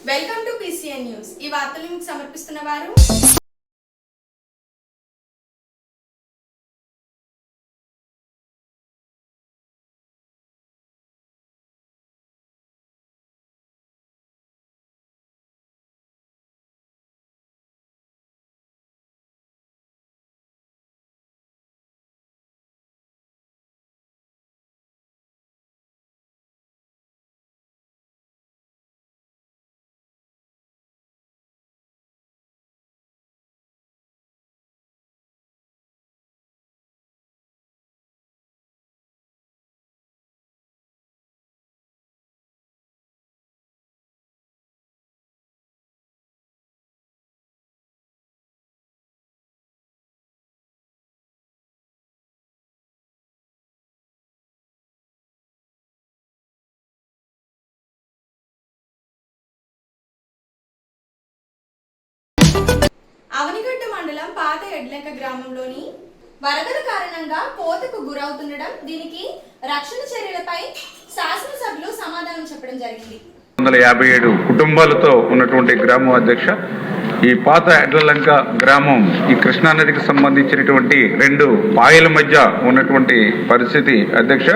Welcome to PCN news. ఈ వార్తలు మీకు సమర్పిస్తున్న వారు అవనిగడ్డ మండలం పాత ఎడ్లెంక గ్రామంలోని వరదల కారణంగా కోతకు గురవుతుండడం, దీనికి రక్షణ చర్యలపై శాసనసభ్యులు సమాధానం చెప్పడం జరిగింది. 157 కుటుంబాలతో ఉన్నటువంటి గ్రామం అధ్యక్ష. ఈ పాత ఎడ్లలంక గ్రామం ఈ కృష్ణానదికి సంబంధించినటువంటి 2 పాయల మధ్య ఉన్నటువంటి పరిస్థితి అధ్యక్ష.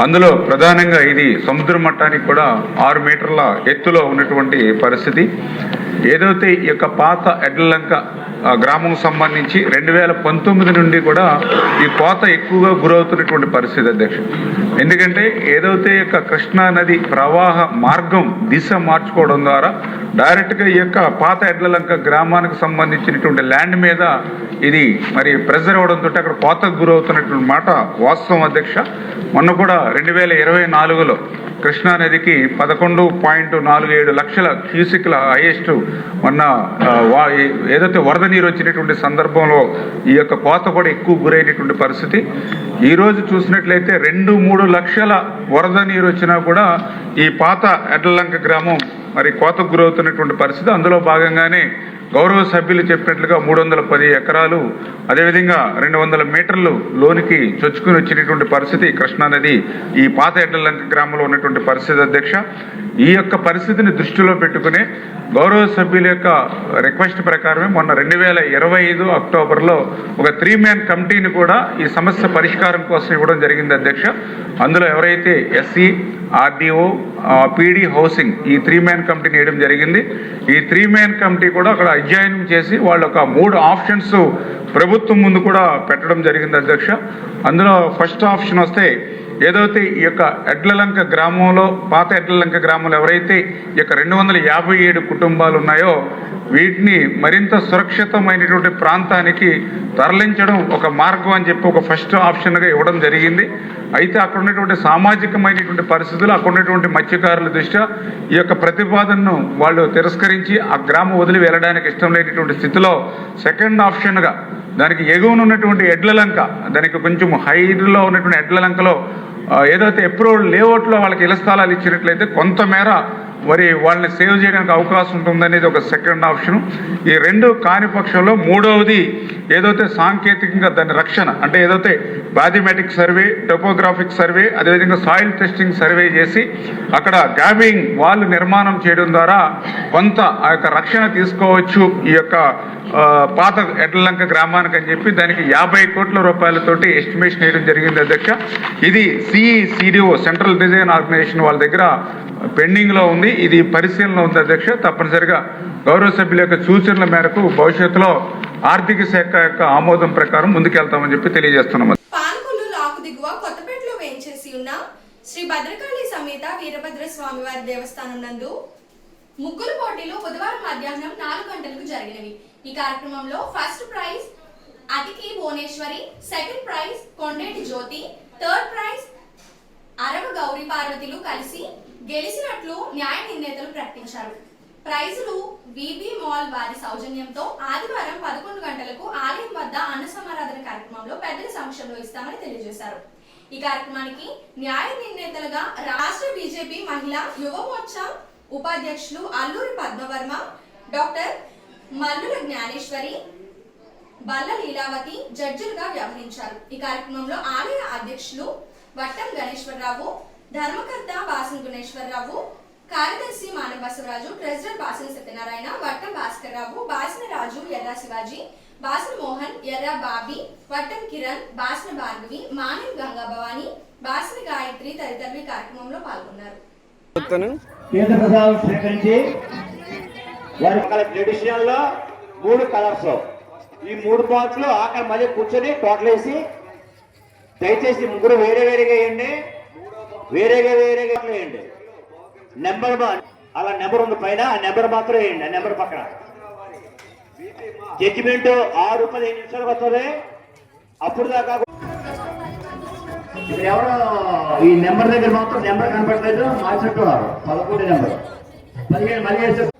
అందులో ప్రధానంగా ఇది సముద్ర మట్టానికి కూడా 6 మీటర్ల ఎత్తులో ఉన్నటువంటి పరిస్థితి. ఏదైతే ఈ యొక్క పాత ఎడ్లలంక గ్రామం సంబంధించి 2019 నుండి కూడా ఈ కోత ఎక్కువగా గురవుతున్నటువంటి పరిస్థితి అధ్యక్ష. ఎందుకంటే ఏదైతే ఈ యొక్క కృష్ణా నది ప్రవాహ మార్గం దిశ మార్చుకోవడం ద్వారా డైరెక్ట్గా ఈ యొక్క పాత ఎడ్లలంక గ్రామానికి సంబంధించినటువంటి ల్యాండ్ మీద ఇది మరి ప్రెజర్ అవ్వడంతో అక్కడ కోతకు గురవుతున్నటువంటి మాట వాస్తవం అధ్యక్ష. మొన్న కూడా 2024లో కృష్ణానదికి 11.47 లక్షల క్యూసిక్ల హైయెస్ట్ మొన్న ఏదైతే వరద నీరు వచ్చినటువంటి సందర్భంలో ఈ యొక్క కోత కూడా ఎక్కువ గురైనటువంటి పరిస్థితి. ఈరోజు చూసినట్లయితే 2-3 లక్షల వరద నీరు వచ్చినా కూడా ఈ పాత ఎడ్లలంక గ్రామం మరి కోతకు గురవుతున్నటువంటి పరిస్థితి. అందులో భాగంగానే గౌరవ సభ్యులు చెప్పినట్లుగా 310 ఎకరాలు, అదేవిధంగా 200 మీటర్లు లోనికి చొచ్చుకుని వచ్చినటువంటి పరిస్థితి కృష్ణానది ఈ పాత ఎడ్లలంక గ్రామంలో ఉన్నటువంటి పరిస్థితి అధ్యక్ష. ఈ యొక్క పరిస్థితిని దృష్టిలో పెట్టుకునే గౌరవ సభ్యుల యొక్క రిక్వెస్ట్ ప్రకారమే మొన్న 2025 అక్టోబర్లో ఒక 3-man కమిటీని కూడా ఈ సమస్య పరిష్కారం కోసం ఇవ్వడం జరిగింది అధ్యక్ష. అందులో ఎవరైతే SC, RDO, PD హౌసింగ్ ఈ 3-man కమిటీని వేయడం జరిగింది. ఈ 3-man కమిటీ కూడా అక్కడ అధ్యయనం చేసి వాళ్ళు ఒక 3 ఆప్షన్స్ ప్రభుత్వం ముందు కూడా పెట్టడం జరిగింది అధ్యక్ష. అందులో ఫస్ట్ ఆప్షన్ వస్తే ఏదైతే ఈ యొక్క ఎడ్లలంక గ్రామంలో పాత ఎడ్లలంక గ్రామంలో ఎవరైతే ఈ యొక్క 257 కుటుంబాలు ఉన్నాయో వీటిని మరింత సురక్షితమైనటువంటి ప్రాంతానికి తరలించడం ఒక మార్గం అని చెప్పి ఒక ఫస్ట్ ఆప్షన్గా ఇవ్వడం జరిగింది. అయితే అక్కడ ఉన్నటువంటి సామాజికమైనటువంటి పరిస్థితులు, అక్కడ ఉన్నటువంటి మత్స్యకారుల దృష్ట్యా ఈ యొక్క ప్రతిపాదనను వాళ్ళు తిరస్కరించి ఆ గ్రామం వదిలి వెళ్ళడానికి ఇష్టం లేనటువంటి స్థితిలో సెకండ్ ఆప్షన్గా దానికి ఎగువన ఉన్నటువంటి ఎడ్లలంక, దానికి కొంచెం హైట్లో ఉన్నటువంటి ఎడ్లలంకలో ఏదైతే అప్రూవల్ లేఅవుట్లో వాళ్ళకి ఇళ్ల స్థలాలు ఇచ్చినట్లయితే కొంతమేర మరి వాళ్ళని సేవ్ చేయడానికి అవకాశం ఉంటుందనేది ఒక సెకండ్ ఆప్షన్. ఈ 2 కాని పక్షంలో మూడవది ఏదైతే సాంకేతికంగా దాని రక్షణ అంటే ఏదైతే బాథమెటిక్ సర్వే, టోపోగ్రాఫిక్ సర్వే, అదేవిధంగా సాయిల్ టెస్టింగ్ సర్వే చేసి అక్కడ గ్యాబింగ్ వాల్ నిర్మాణం చేయడం ద్వారా కొంత ఆ యొక్క రక్షణ తీసుకోవచ్చు ఈ యొక్క పాత ఎడ్లలంక గ్రామానికి అని చెప్పి దానికి 50 కోట్ల రూపాయలతోటి ఎస్టిమేషన్ వేయడం జరిగింది అధ్యక్ష. ఇది CDO సెంట్రల్ డిజైన్ ఆర్గనైజేషన్ వాళ్ళ దగ్గర పెండింగ్లో ఉంది. ఇది పరిశీలన ఉంది అధ్యక్ష. తప్పనిసరిగా గౌరవ సభ్యుల యొక్క సూచనల మేరకు భవిష్యత్తులో ఆర్థిక శాఖ యొక్క ఆమోదం ప్రకారం ముందుకెళ్తామని చెప్పి తెలియజేస్తున్నాం. పాలకొల్లు లాకు దిగువ కొత్తపేటలో వేంచేసి ఉన్న శ్రీ భద్రకాళి సమేత వీరభద్ర స్వామి వారి దేవస్థానం నందు ముగ్గుల పోటీలు బుధవారం మధ్యాహ్నం 4 గంటలకు జరిగినవి. ఈ కార్యక్రమంలో first prize Athiki Bhuvaneshwari, second prize Kondeti Jyothi, third prize Arava Gauri పార్వతిలు కలిసి గెలిచినట్లు న్యాయ నిర్ణేతలు ప్రకటించారు. ప్రైజులు VB మాల్ వారి సౌజన్యంతో ఆదివారం 11 గంటలకు ఆలయం వద్ద అన్న సమారాధన కార్యక్రమంలో పెద్దల సమక్షంలో ఇస్తామని తెలియజేశారు. ఈ కార్యక్రమానికి న్యాయ నిర్ణేతలుగా రాష్ట్ర BJP మహిళా యువ మోర్చా ఉపాధ్యక్షులు అల్లూరి పద్మవర్మ, డాక్టర్ మల్లుల జ్ఞానేశ్వరి, బల్ల లీలావతి జడ్జిలుగా వ్యవహరించారు. ఈ కార్యక్రమంలో ఆలయ అధ్యక్షులు వట్టం గణేశ్వరరావు, ధర్మకర్త వాసం గుణేశ్వరరావు, కార్యదర్శి మానవ బసవరాజు, శివాజీ, బాసన మోహన్, ఎర్ర బాబీ, వట్టం కిరణ్, బాసన భార్గవి, మానవ్ గంగా భవాని, బాసన గాయత్రి తదితరులు కార్యక్రమంలో పాల్గొన్నారు. స్వీకరించి వారి ట్రెడిషనల్ లో 3 కలర్స్, ఈ 3 బాక్స్ లో అక్కడ మళ్ళీ కూర్చొని టోటల్ వేసి దయచేసి ముగ్గురు వేరే వేరేగా వేయండి, వేరేగా వేయండి. నెంబర్ అలా నెంబర్ ఉంది పైన, ఆ నెంబర్ మాత్రం వేయండి. ఆ నెంబర్ పక్కన జడ్జిమెంట్ 6-15 నిమిషాలకు వస్తుంది. అప్పుడు దాకా ఇక్కడ ఎవరో ఈ నెంబర్ దగ్గర మాత్రం నెంబర్ కనపడలేదు, మార్చుకుంటున్నారు. 11 నెంబర్ 15 మళ్ళీ వేస్తారు.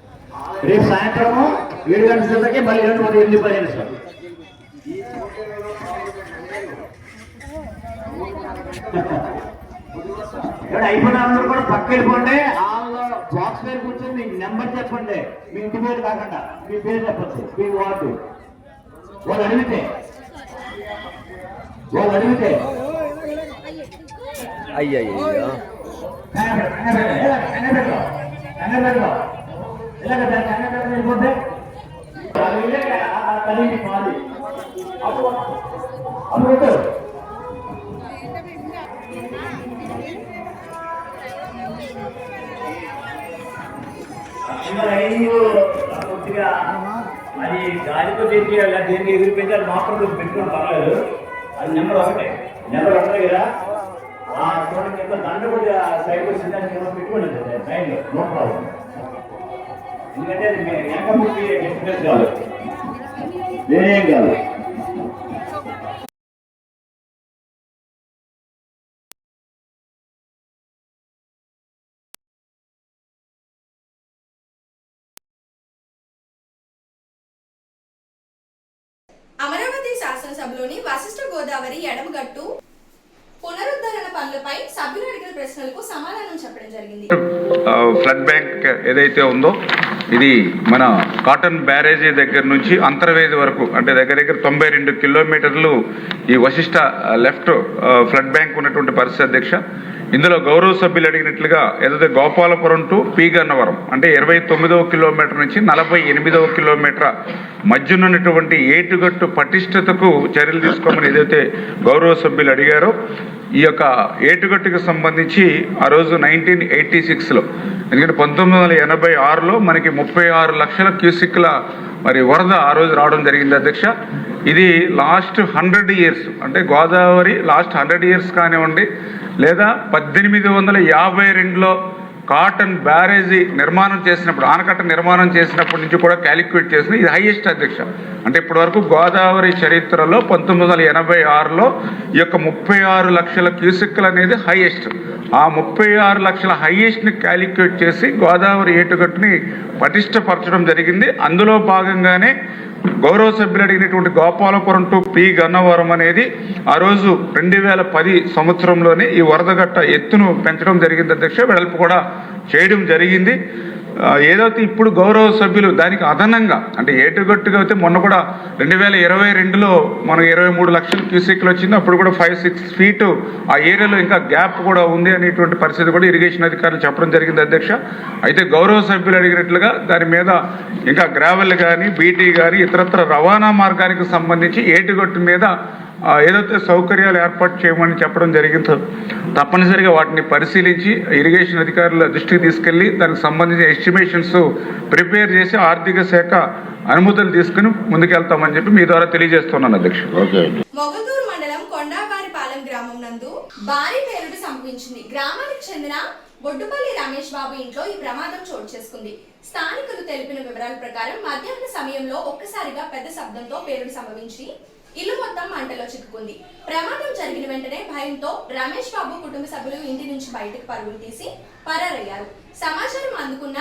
రేపు సాయంత్రము 7 గంటలకి మళ్ళీ 8:15 సార్. ఇక్కడ అయిపోయిన అందరూ కూడా పక్క వెళ్ళిపోండి. వాళ్ళ బాక్స్ పేరు కూర్చొని మీ నెంబర్ చెప్పండి, మీ ఇంటి పేరు కాకుండా మీ పేరు చెప్పచ్చు, మీ వార్డు. వాళ్ళు అడిగితే వెళ్ళిపోతే అప్పుడు పూర్తిగా అది గాలితో దేనికి దేనికి ఎగిరిపోయింది, అది మాత్రం పెట్టుకుని పర్వాలేదు. అది నెంబర్ 1 కదా. ఆ చూడండి దండ కూడా సైడ్ వచ్చింది, దానికి ఏమో పెట్టుకోండి సైడ్, నో ప్రాబ్లం. ఎందుకంటే అది వెనకముందు డిస్టర్బెన్స్ కాదు, వేరేం కాదు. అమరావతి శాసనసభలోని వశిష్ఠ గోదావరి ఎడమగట్టు పునరుద్ధరణ పనులపై సభ్యులు అడిగిన ప్రశ్నలకు సమాధానం చెప్పడం జరిగింది. ఫ్లడ్ బ్యాంక్ ఏదైతే ఉందో ఇది మన కాటన్ బ్యారేజీ దగ్గర నుంచి అంతర్వేది వరకు, అంటే దగ్గర 92 కిలోమీటర్లు ఈ వశిష్ఠ లెఫ్ట్ ఫ్లడ్ బ్యాంక్ ఉన్నటువంటి పరిస్థితి అధ్యక్ష. ఇందులో గౌరవ సభ్యులు అడిగినట్లుగా ఏదైతే గోపాలపురం టు పి గన్నవరం అంటే 29వ కిలోమీటర్ నుంచి 48వ కిలోమీటర్ మధ్యన ఉన్నటువంటి ఏటుగట్టు పటిష్టతకు చర్యలు తీసుకోమని ఏదైతే గౌరవ సభ్యులు అడిగారో, ఈ యొక్క ఏటుగట్టుకు సంబంధించి ఆ రోజు 1986లో, ఎందుకంటే 1986లో మనకి 36 లక్షల క్యూసిక్ల మరి వరద ఆ రోజు రావడం జరిగింది అధ్యక్ష. ఇది లాస్ట్ 100 ఇయర్స్, అంటే గోదావరి లాస్ట్ 100 ఇయర్స్ కానివ్వండి, లేదా 1852లో కాటన్ బ్యారేజీ నిర్మాణం చేసినప్పుడు, ఆనకట్ట నిర్మాణం చేసినప్పటి నుంచి కూడా క్యాలిక్యులేట్ చేసిన ఇది హైయెస్ట్ అధ్యక్ష. అంటే ఇప్పటి వరకు గోదావరి చరిత్రలో 1986లో ఈ యొక్క 36 లక్షల క్యూసిక్లు అనేది హైయెస్ట్. ఆ 36 లక్షల హైయెస్ట్ని క్యాలిక్యులేట్ చేసి గోదావరి ఏటుగట్టుని పటిష్టపరచడం జరిగింది. అందులో భాగంగానే గౌరవ సభ్యులు అడిగినటువంటి గోపాలపురం టు పి గన్నవరం అనేది ఆ రోజు 2010 సంవత్సరంలోనే ఈ వరదగట్ట ఎత్తును పెంచడం జరిగింది అధ్యక్ష. వెడల్పు కూడా చేయడం జరిగింది. ఏదైతే ఇప్పుడు గౌరవ సభ్యులు దానికి అదనంగా, అంటే ఏటుగట్టుగా అయితే మొన్న కూడా 2022లో మనకు 23 లక్షల క్యూసెక్లు వచ్చింది. అప్పుడు కూడా 5-6 ఫీట్ ఆ ఏరియాలో ఇంకా గ్యాప్ కూడా ఉంది అనేటువంటి పరిస్థితి కూడా ఇరిగేషన్ అధికారులు చెప్పడం జరిగింది అధ్యక్ష. అయితే గౌరవ సభ్యులు అడిగినట్లుగా దాని మీద ఇంకా గ్రావెల్ కానీ, బీటీ కానీ, ఇతరత్ర రవాణా మార్గానికి సంబంధించి ఏటుగట్టు మీద ఏదైతే సౌకర్యాలు ఏర్పాటు చేయమని చెప్పడం జరిగిందో తప్పనిసరిగా వాటిని పరిశీలించి ఇరిగేషన్ అధికారుల దృష్టికి తీసుకెళ్లి దానికి సంబంధించిన ఎస్టిమేషన్స్ ప్రిపేర్ చేసి ఆర్థిక శాఖ అనుమతులు తీసుకుని ముందుకెళ్తామని చెప్పి మీ ద్వారా తెలియజేస్తున్నాను అధ్యక్ష. మొగతూరు మండలం కొండావారిపాలెం గ్రామం నందు భారీ పేలుడు సంభవించింది. గ్రామానికి చెందిన బొడ్డుపల్లి రమేష్ బాబు ఇంట్లో ఈ ప్రమాదం చోటు చేసుకుంది. స్థానికులు తెలిపిన వివరాల ప్రకారం మధ్యాహ్న సమయంలో ఒక్కసారిగా పెద్ద శబ్దంతో పేలుడు సంభవించి ఇల్లు మొత్తం మంటలో చిక్కుకుంది. ప్రమాదం జరిగిన వెంటనే భయంతో రమేష్ బాబు కుటుంబ సభ్యులు ఇంటి నుంచి బయటకు పరుగులు తీసి పరారయ్యారు. సమాచారం అందుకున్న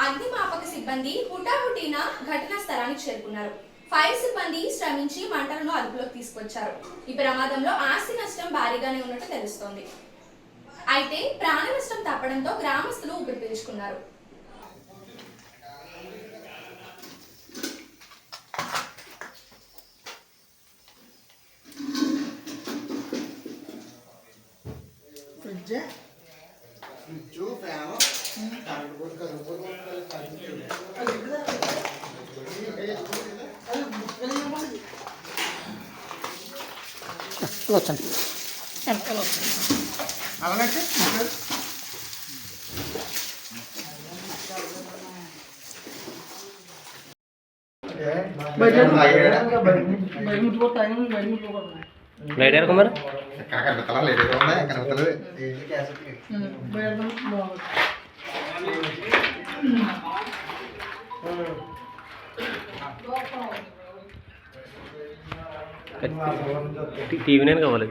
అగ్నిమాపక సిబ్బంది హుటాహుటిన ఘటనా స్థలానికి చేరుకున్నారు. ఫైర్ సిబ్బంది శ్రమించి మంటలను అదుపులోకి తీసుకొచ్చారు. ఈ ప్రమాదంలో ఆస్తి నష్టం భారీగానే ఉన్నట్టు తెలుస్తోంది. అయితే ప్రాణ నష్టం తప్పడంతో గ్రామస్తులు ఊపిరి పీల్చుకున్నారు. వచ్చండి వెనకాల వచ్చండి అలాగే లైట్ కుమార్ టీవీ నేను కావాలి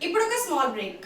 ఇప్పుడు ఒక స్మాల్ బ్రేక్.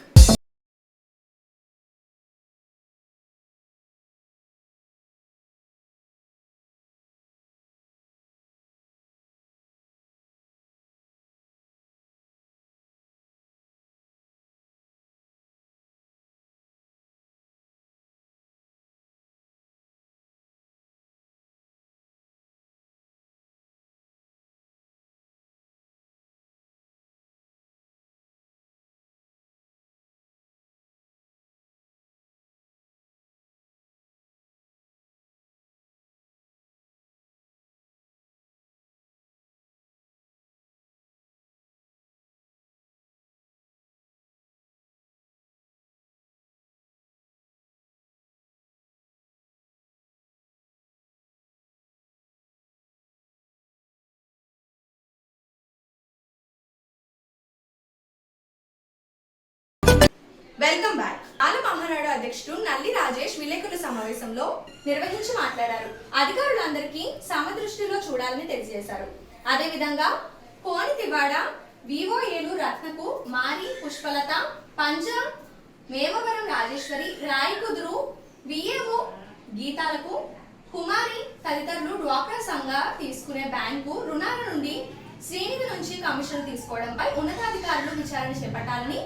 Welcome back. ఆల మహానాడు అధ్యక్షుడు నల్లి రాజేష్ విలేకరుల సమావేశంలో నిర్వహించి మాట్లాడారు. అధికారులందరికీ సమదృష్టిలో చూడాలని తెలియజేశారు. అదేవిధంగా కోని తివాడ, వివోఏలు రత్నకు, మారి పుష్పలత, పంజాబ్ మేమవరం రాజేశ్వరి, రాయకుదురు విఏఓ గీతాలకు, కుమారి తదితరులు డ్వాక్రా సంఘ తీసుకునే బ్యాంకు రుణాల నుండి శ్రేణిధి నుంచి కమిషన్ తీసుకోవడంపై ఉన్నతాధికారులు విచారణ చేపట్టాలని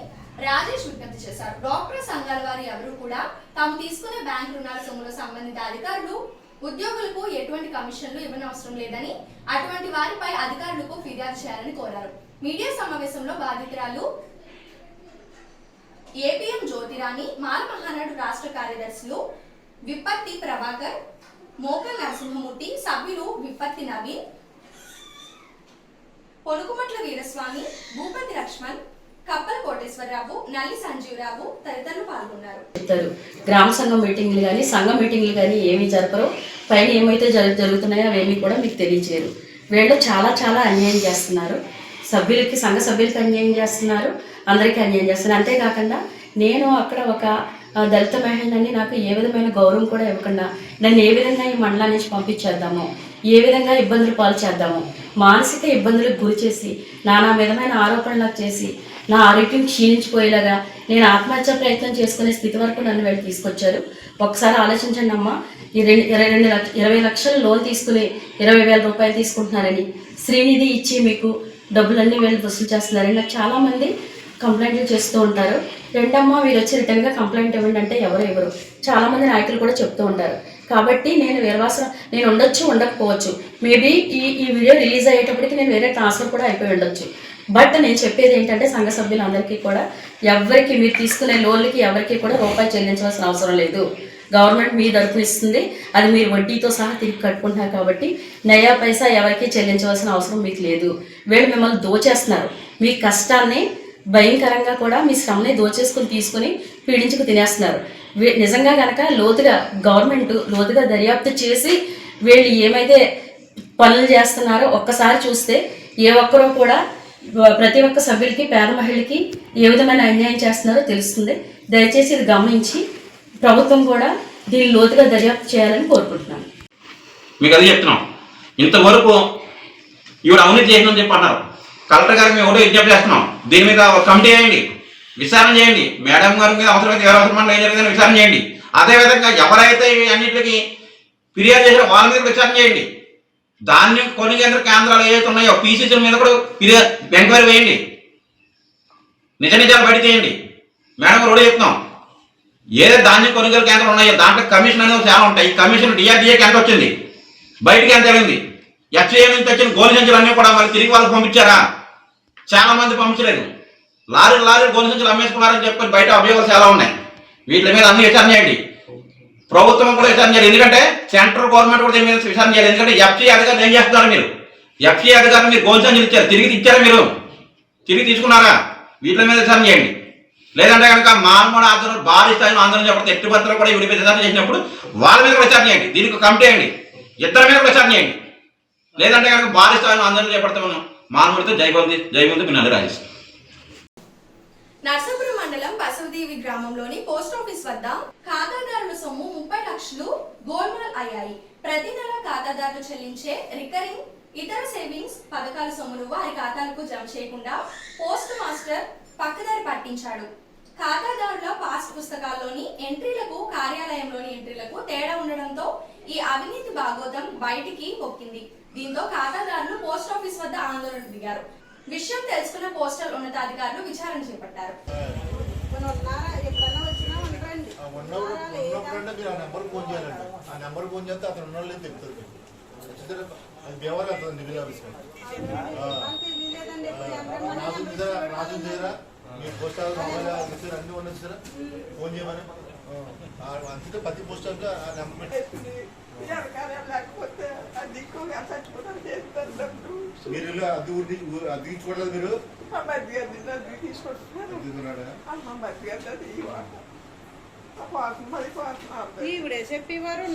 రాజేష్ విజ్ఞప్తి చేశారు. డ్వాక్రా సంఘాల వారు ఎవరు కూడా తాము తీసుకునే బ్యాంకు రుణాల సొమ్ములో సంబంధిత అధికారులు ఉద్యోగులకు ఎటువంటి కమిషన్లు ఇవ్వనవసరం లేదని, అటువంటి వారిపై అధికారులకు ఫిర్యాదు చేయాలని కోరారు. మీడియా సమావేశంలో బాధితురాలు ఏపీఎం జ్యోతిరాణి, మాల మహానాడు రాష్ట్ర కార్యదర్శులు విప్పత్తి ప్రభాకర్, మోకల్ నరసింహమూర్తి, సభ్యులు విప్పత్తి నవీన్, పొనుకుమట్ల వీరస్వామి, భూపతి లక్ష్మణ్, కప్పల కోటేశ్వరరావు, నల్లి సంజీవరావు తదితరులు పాల్గొన్నారు. గ్రామ సంఘం మీటింగ్లు కానీ సంఘ మీటింగ్లు కానీ ఏమీ జరపరు. పైన ఏమైతే జరుగుతున్నాయో అవేమీ కూడా మీకు తెలియజేయరు. వీళ్ళు చాలా చాలా అన్యాయం చేస్తున్నారు. సంఘ సభ్యులకి అన్యాయం చేస్తున్నారు, అందరికీ అన్యాయం చేస్తున్నారు. అంతేకాకుండా నేను అక్కడ ఒక దళిత మహిళని నాకు ఏ విధమైన గౌరవం కూడా ఇవ్వకుండా నన్ను ఏ విధంగా ఈ మండలం నుంచి పంపించేద్దాము, ఏ విధంగా ఇబ్బందులు పాలు చేద్దాము, మానసిక ఇబ్బందులకు గురి చేసి నానా విధమైన ఆరోపణలకు చేసి నా ఆరోగ్యం క్షీణించిపోయేలాగా నేను ఆత్మహత్య ప్రయత్నం చేసుకునే స్థితి వరకు నన్ను వీళ్ళు తీసుకొచ్చారు. ఒకసారి ఆలోచించండి అమ్మా, ఈ 20 లక్షల లోన్ తీసుకుని 20,000 రూపాయలు తీసుకుంటున్నారని, శ్రీనిధి ఇచ్చి మీకు డబ్బులన్నీ వీళ్ళు వసూలు చేస్తున్నారని నాకు చాలామంది కంప్లైంట్లు చేస్తూ ఉంటారు. రెండమ్మ మీరు వచ్చి రిటర్న్గా కంప్లైంట్ ఇవ్వండి అంటే ఎవరు ఇవ్వరు. చాలామంది నాయకులు కూడా చెప్తూ ఉంటారు. కాబట్టి నేను ఉండొచ్చు, ఉండకపోవచ్చు. మేబీ ఈ వీడియో రిలీజ్ అయ్యేటప్పటికి నేను వేరే ట్రాన్స్ఫర్ కూడా అయిపోయి ఉండొచ్చు. బట్ నేను చెప్పేది ఏంటంటే సంఘ సభ్యులందరికీ కూడా ఎవరికి మీరు తీసుకునే లోన్లకి ఎవరికి కూడా రూపాయి చెల్లించవలసిన అవసరం లేదు. గవర్నమెంట్ మీ తరఫున ఇస్తుంది, అది మీరు వడ్డీతో సహా తిరిగి కట్టుకుంటున్నారు. కాబట్టి నయా పైసా ఎవరికి చెల్లించవలసిన అవసరం మీకు లేదు. వీళ్ళు మిమ్మల్ని దోచేస్తున్నారు. మీ కష్టాన్ని భయంకరంగా కూడా మీ శ్రమని దోచేసుకుని తీసుకుని పీడించుకు తినేస్తున్నారు. నిజంగా కనుక గవర్నమెంట్ లోతుగా దర్యాప్తు చేసి వీళ్ళు ఏమైతే పనులు చేస్తున్నారో ఒక్కసారి చూస్తే ఏ ఒక్కరూ కూడా ప్రతి ఒక్క సభ్యులకి, పేద మహిళకి ఏ విధమైన అన్యాయం చేస్తున్నారో తెలుస్తుంది. దయచేసి ఇది గమనించి ప్రభుత్వం కూడా దీన్ని లోతుగా దర్యాప్తు చేయాలని కోరుకుంటున్నాను. మీకు అది చెప్తున్నాం. ఇంతవరకు ఈవిడ అవినీతి చేసిందని చెప్పి అన్నారు. కలెక్టర్ గారికి మేము ఒకటి విజ్ఞప్తి చేస్తున్నాం, దీని మీద ఒక కమిటీ వేయండి, విచారణ చేయండి. మేడం గారి మీద అవసరమైతే ఎవరి అవసరం ఏం జరిగిందని విచారణ చేయండి. అదేవిధంగా ఎవరైతే అన్నింటికి ఫిర్యాదు చేసారో వాళ్ళ మీద విచారణ చేయండి. ధాన్యం కొనుగోలు కేంద్రాలు ఏవైతే ఉన్నాయో పీసీసీల మీద కూడా ఎంక్వైరీ వేయండి. నిజాలు బయట చేయండి. మేడం రోడ్డు చెప్తున్నాం, ఏదైతే ధాన్యం కొనుగోలు కేంద్రాలు ఉన్నాయో దాంట్లో కమిషన్ అనేది చాలా ఉంటాయి. ఈ కమిషన్ డిఆర్డీఏకి ఎంత వచ్చింది, బయటికి ఎంత వెళ్ళింది, ఎఫ్సీఐ నుంచి వచ్చిన గోలు సంచులు అన్నీ కూడా వాళ్ళు తిరిగి వాళ్ళకి పంపించారా? చాలా మంది పంపించలేదు. లారీలు గోలు సంచులు అమ్మేసుకున్నారని చెప్పుకొని బయట అభియోగాలు చాలా ఉన్నాయి. వీటి మీద అన్ని విచారణ చేయండి. ప్రభుత్వం కూడా విచారణ చేయాలి. ఎందుకంటే సెంట్రల్ గవర్నమెంట్ కూడా దీని మీద విచారణ చేయాలి. ఎందుకంటే ఎఫ్సీఐ అధికారులు ఏం చేస్తున్నారు? మీరు ఎఫ్సీఐ అధికారులు మీరు గోలు సంచులు ఇచ్చారు, తిరిగి ఇచ్చారా? మీరు తిరిగి తీసుకున్నారా? వీటి మీద విచారణ చేయండి. లేదంటే కనుక మానవుడు ఆందోళన భారీ స్థాయిలో ఆందోళన చేపడితే ఎట్టి భర్తలు కూడా విడిపి విచారణ చేసినప్పుడు వాళ్ళ మీద విచారణ చేయండి. దీనికి కమిటీ చేయండి, ఇద్దరి మీద విచారణ చేయండి. లేదంటే కనుక భారీ స్థాయిలో ఆందోళన చేపడతామను మానవుడితో జైబంధు పిన్నది రాజేష్. నర్సాపురం మండలం బసవదేవి గ్రామంలోని పోస్ట్ ఆఫీస్ వద్ద ఖాతాదారుల సొమ్ము 30 లక్షలు గోల్మాల్ అయ్యాయి. ప్రతి నెల ఖాతాదారులు చెల్లించే రికరింగ్ ఇతర సేవింగ్స్ పథకాల సొమ్మును వారి ఖాతాలకు జమ చేయకుండా పోస్ట్ మాస్టర్ పక్కదారి పట్టించాడు. ఖాతాదారుల పాస్ పుస్తకాల్లోని ఎంట్రీలకు కార్యాలయంలోని ఎంట్రీలకు తేడా ఉండడంతో ఈ అవినీతి భాగోతం బయటికి పొక్కింది. దీంతో ఖాతాదారులు పోస్ట్ ఆఫీస్ వద్ద ఆందోళనకు దిగారు. విషయం తెలుసుకున్న పోస్టల్ ఉన్నతాధికారులు విచారణ చేపట్టారు. అంతే ప్రతి పోస్టర్ మీరు అద్దె ఇచ్చుకోవట్లేదు. మీరు చెప్పేవారు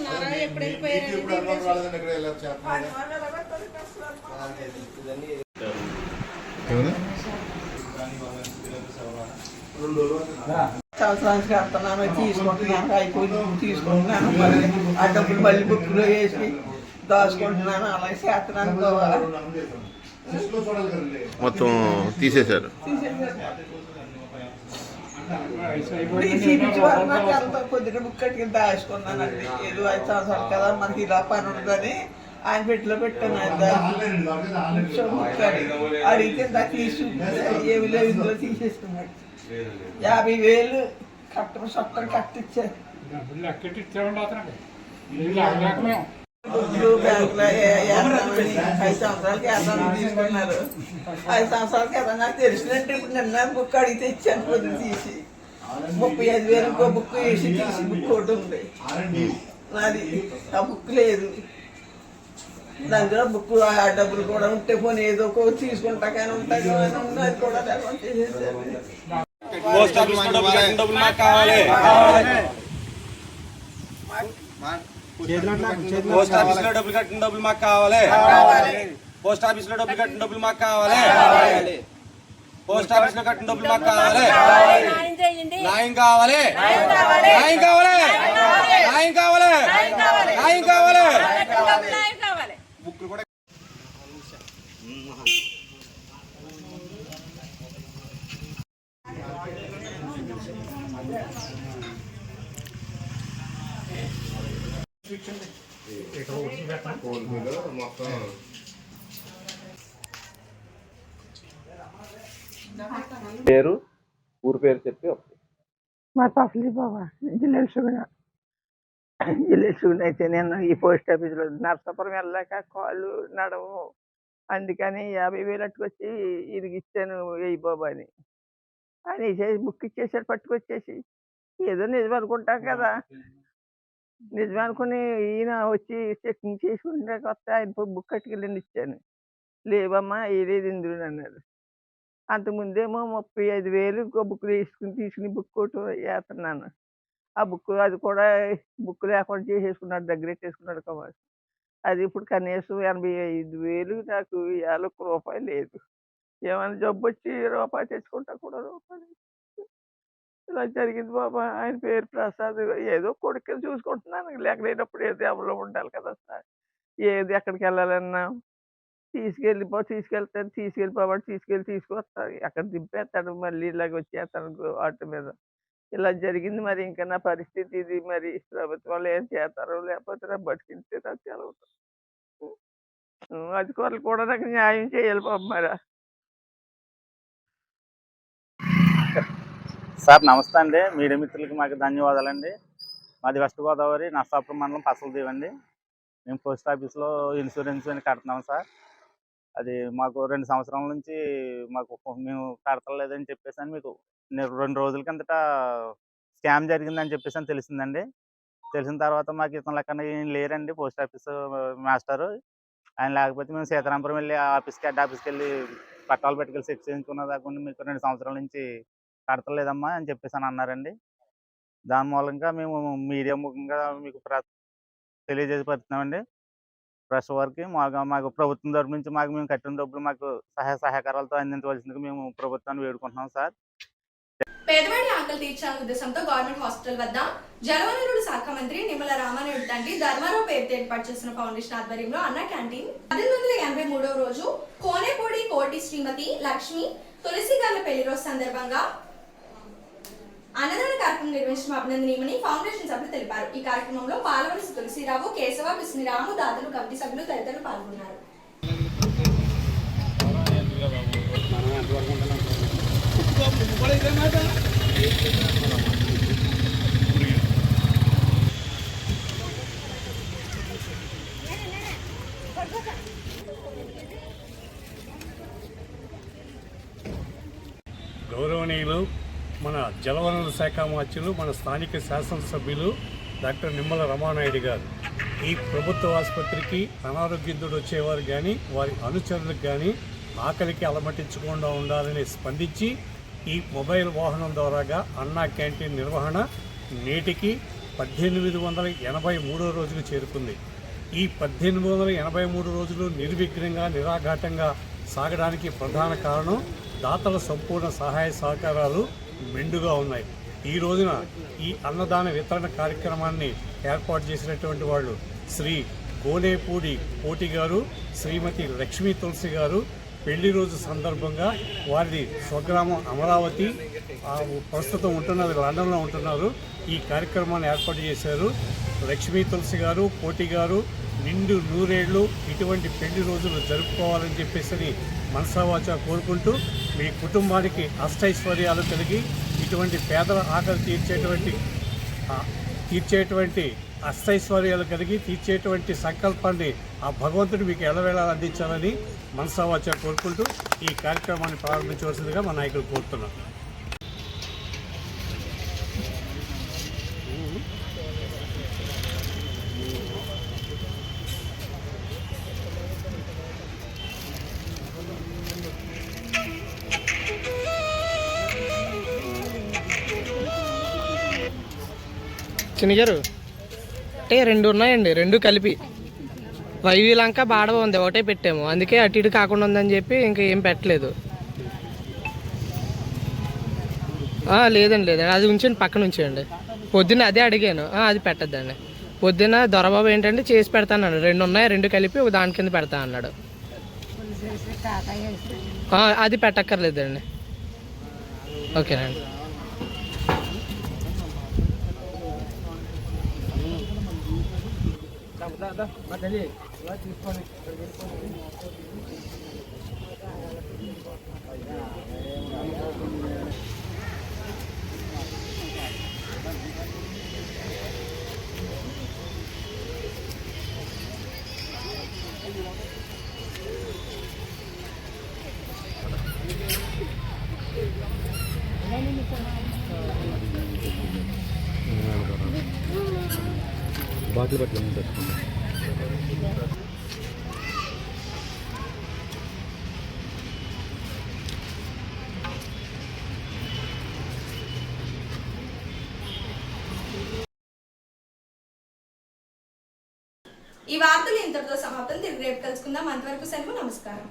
సంవత్సరానికి కడుతున్నాను, తీసుకుంటున్నాను, అయిపోయింది తీసుకుంటున్నాను, ఆ డబ్బులు మళ్ళీ బుక్లో వేసి దాచుకుంటున్నాను. అలాగే చేస్తున్నాను. మొత్తం తీసేశారు. కొద్దిగా బుక్ కట్టుకుని దాచుకున్నానండి. ఏదో 5 సంవత్సరాలు కదా మనకి ఇలా పని ఉందని ఆయన పెట్టిలో పెట్టాను. అడిగితే దా తీసు ఏమి లేవు ఇందులో తీసేసుకున్నాడు. 50,000 కట్టడం చట్టం కట్టించారు. బుక్లు బ్యాంకులో 5 సంవత్సరాలకి వేద్దామని తీసుకున్నారు. 5 సంవత్సరాలకి వేద్దాం నాకు తెలిసినట్టు ఇప్పుడు నిన్న బుక్ అడిగితే ఇచ్చాను. పొద్దున తీసి 35,000 ఇంకో బుక్ వేసి తీసి బుక్ ఒకటి ఉంది నాది. ఆ బుక్ లేదు. దాంట్లో బుక్ ఆ డబ్బులు కూడా ఉంటే పోనీ ఏదో తీసుకుంటా కానీ ఉంటాయి. అది కూడా లేకుండా చేసేసారు. పోస్ట్ ఆఫీస్ లో డబ్బులు మాకు కావాలి. పోస్ట్ ఆఫీస్ లో డబ్బులు కట్టిన డబ్బులు మాకు కావాలి. పోస్ట్ ఆఫీస్ లో డబ్బులు కట్టిన డబ్బులు మాకు కావాలి. పోస్ట్ ఆఫీస్ లో కట్టిన డబ్బులు మాకు కావాలి. న్యాయం న్యాయం కావాలి, న్యాయం కావాలి, న్యాయం కావాలి, న్యాయం కావాలి. బుక్కులు కూడా పేరు ఊరు పేరు చెప్పి మా తఫలీ బాబా జిల్లేసుకుని అయితే నేను ఈ పోస్ట్ ఆఫీస్లో నర్సాపురం వెళ్ళాక కాళ్ళు నడవు, అందుకని 50,000 అట్టుకొచ్చి ఇది ఇచ్చాను వెయ్యి బాబా అని ఇచ్చేసి బుక్ ఇచ్చేసాడు. పట్టుకొచ్చేసి ఏదో నిజం అనుకుంటాం కదా, నిజం అనుకుని ఈయన వచ్చి చెక్కింగ్ చేసుకుంటే వస్తే ఆయన బుక్ కట్టుకెళ్ళండి ఇచ్చాను. లేవమ్మా ఏదేది ఇందులో అన్నారు. అంతకుముందేమో 35,000 ఇంకో బుక్ తీసుకుని బుక్ ఒకటి వేస్తున్నాను. ఆ బుక్ అది కూడా బుక్ లేకుండా చేసేసుకున్నాడు, దగ్గర పెట్టేసుకున్నాడు కదా. అది ఇప్పుడు కనీసం 85,000 నాకు ఇవాళ రూపాయి లేదు. ఏమైనా జబ్బు వచ్చి రూపాయి తెచ్చుకుంటా కూడా రూపాయి ఇలా జరిగింది బాబా. ఆయన పేరు ప్రసాద్. ఏదో కొడుకుని చూసుకుంటున్నాను, లేకపోయినప్పుడు ఏదో ఎవరిలో ఉండాలి కదా సార్. ఏది ఎక్కడికి వెళ్ళాలన్నా తీసుకెళ్తాను, తీసుకెళ్ళిపోవాడు, తీసుకొస్తాడు, అక్కడ దింపేస్తాడు, మళ్ళీ ఇలాగ వచ్చేస్తాను ఆటో మీద. ఇలా జరిగింది. మరి ఇంకా నా పరిస్థితి ఇది. మరి ప్రభుత్వాలు ఏం చేస్తారో లేకపోతే నా బతికింటే నాకు తెలవుతుంది. అధికారులు కూడా నాకు న్యాయం చేయాలి బాబు. మరి సార్ నమస్తే అండి. మీడియా మిత్రులకి మాకు ధన్యవాదాలండి. మాది వెస్ట్ గోదావరి నర్సాపురం మండలం పసలదేవి అండి. మేము పోస్ట్ ఆఫీస్లో ఇన్సూరెన్స్ అని కడుతున్నాం సార్. అది మాకు 2 సంవత్సరాల నుంచి మేము కడతలేదని చెప్పేసి అని మీకు 2 రోజుల కిందట స్కామ్ జరిగిందని చెప్పేసి అని తెలిసిందండి. తెలిసిన తర్వాత మాకు ఇతను లెక్కన ఏం లేరండి పోస్ట్ ఆఫీస్ మాస్టరు. ఆయన లేకపోతే మేము సీతారాంపురం వెళ్ళి హెడ్ ఆఫీస్కి వెళ్ళి పట్టాలు పెట్టుకెళ్ళి చెక్ చేయించుకున్న దాకా మీకు 2 సంవత్సరాల నుంచి కడతలేదమ్మా అని చెప్పేసి అని అన్నారండి. దాని మూలంగా మేము మీడియా ముఖంగా మీకు తెలియజేసి పడుతున్నామండి. ప్రెస్ వారికి మాకు ప్రభుత్వం తరపు నుంచి మేము కట్టిన డబ్బులు మాకు సహాయకారాలతో అందించవలసిందిగా మేము ప్రభుత్వాన్ని వేడుకుంటున్నాం సార్. పేదవాడి ఆకలి తీర్చాలనే ఉద్దేశంతో గవర్నమెంట్ హాస్పిటల్ వద్ద జలవనరుల శాఖ మంత్రి నిమ్మల రామానాయుడు తండ్రి ధర్మారావు పేరుతో ఏర్పాటు చేసిన ఫౌండేషన్ ఆధ్వర్యంలో అన్న క్యాంటీన్ 1883వ రోజు కోనేపూడి కోటి శ్రీమతి లక్ష్మి తులసి గారి పెళ్లి రోజు సందర్భంగా అన్నదాన కార్యక్రమం నిర్వహించడం అభినందనీయమని ఫౌండేషన్ సభ్యులు తెలిపారు. ఈ కార్యక్రమంలో పాలవలసి తులసిరావు, కేశవ, బిస్మిరాము, దాతలు, కమిటీ సభ్యులు తదితరులు పాల్గొన్నారు. గౌరవనీయులు మన జలవనరుల శాఖ మంత్రులు, మన స్థానిక శాసనసభ్యులు డాక్టర్ నిమ్మల రామానాయుడు గారు ఈ ప్రభుత్వ ఆసుపత్రికి అనారోగ్యంతుడు వచ్చేవారు కానీ వారి అనుచరులకు కానీ ఆకలికి అలమటించకుండా ఉండాలని స్పందించి ఈ మొబైల్ వాహనం ద్వారాగా అన్నా క్యాంటీన్ నిర్వహణ నేటికి 1883 రోజులు చేరుకుంది. ఈ 1883 రోజులు నిర్విఘ్నంగా నిరాఘాటంగా సాగడానికి ప్రధాన కారణం దాతల సంపూర్ణ సహాయ సహకారాలు మెండుగా ఉన్నాయి. ఈ రోజున ఈ అన్నదాన వితరణ కార్యక్రమాన్ని ఏర్పాటు చేసినటువంటి వాళ్ళు శ్రీ కోనేపూడి కోటి గారు, శ్రీమతి లక్ష్మీ తులసి గారు పెళ్లి రోజు సందర్భంగా వారిది స్వగ్రామం అమరావతి, ప్రస్తుతం ఉంటున్నది లండన్లో ఉంటున్నారు. ఈ కార్యక్రమాన్ని ఏర్పాటు చేశారు. లక్ష్మీ తులసి గారు, కోటి గారు నిండు నూరేళ్లు ఇటువంటి పెళ్లి రోజులు జరుపుకోవాలని చెప్పేసి మనసావాచా కోరుకుంటూ మీ కుటుంబానికి అష్టైశ్వర్యాలు కలిగి ఇటువంటి పేదల ఆకలి తీర్చేటువంటి అష్టైశ్వర్యాలు కలిగి తీర్చేటువంటి సంకల్పాన్ని ఆ భగవంతుడు మీకు ఎల్లవేళలా అందించాలని మనసావాచా కోరుకుంటూ ఈ కార్యక్రమాన్ని ప్రారంభించవలసిందిగా మా నాయకులు కోరుతున్నాం. చిన్నగారు అంటే 2 ఉన్నాయండి, 2 కలిపి వైవి లంక బాడ ఉంది, ఒకటే పెట్టాము. అందుకే అటు ఇటు కాకుండా ఉందని చెప్పి ఇంకా ఏం పెట్టలేదు. లేదండి లేదండి, అది ఉంచండి, పక్కన ఉంచేయండి. పొద్దున్న అదే అడిగాను, అది పెట్టద్దండి. పొద్దున్న దొరబాబు ఏంటంటే చేసి పెడతాను, 2 ఉన్నాయి, 2 కలిపి దాని కింద పెడతా అన్నాడు. అది పెట్టక్కర్లేదండి. ఓకేనండి. బాటిల్ పట్టుకుని ఈ వార్తలు ఇంతటితో సమాప్తం. తిరిగి రేపు కలుసుకుందాం. అంతవరకు సెలవు. నమస్కారం.